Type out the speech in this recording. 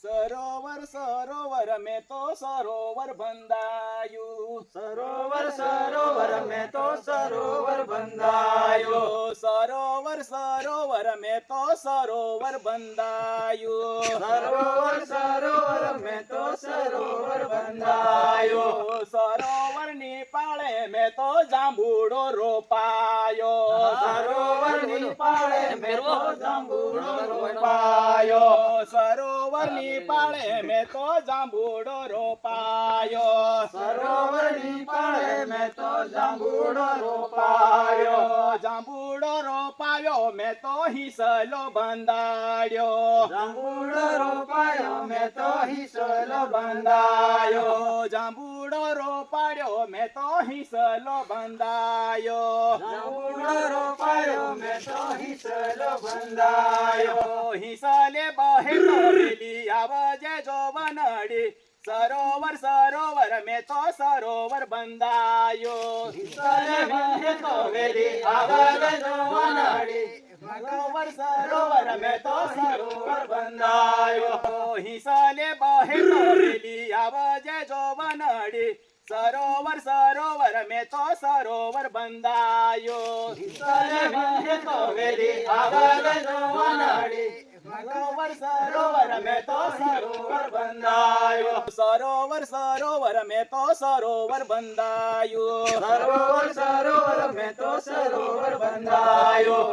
સરોવર સરોવર મેં તો સરોવર બંધાયું, સરોવર સરોવર મેં તો સરોવર બંધાયો, સરોવર સરોવર મેં તો સરોવર બંધાયું, સરોવર સરોવર મેં તો સરોવર બંધાયો, સરોવરની પાળે મેં તો જાંબુડો રોપાયો, સરોવરની પાળે મેં તો જાંબુડો રોપાયો, સરોવરની પાળે મેં તો જાંબુડો રોપાયો, સરોવરની પાળે મેં તો જાંબુડો રોપાયો, જાંબુડો રોપાયો મેં તો હિસલો બંધાડ્યો, જાંબુડો રોપાયો મેં તો હિસલો બંધાયો, જાંબુડો રોપાડ્યો મેં તો હિસલો બંધાયો, જાંબુડો રોપાયો મેં તો હિસલો બંધાયો, હિસલે બહે તો વેલી આવજે જો વનડી, સરોવર સરોવર મેં તો સરોવર બંધાયો, હિસલે બહે તો વેલી આવજે જો વનડી, સરોવર સરોવર મેં તો સરોવર બંધાયો, હિસલે બહે તો વેલી આવજે જો વનડી, સરોવર સરોવર મેં તો સરોવર બંધાયો, હિસલે બહે તો વેલી આવજે જો વનડી, સરોવર સરોવર મેં તો સરોવર બંધાયો, સરોવર સરોવર મેં તો સરોવર બંધાયો, સરોવર સરોવર મેં તો સરોવર બંધાયો.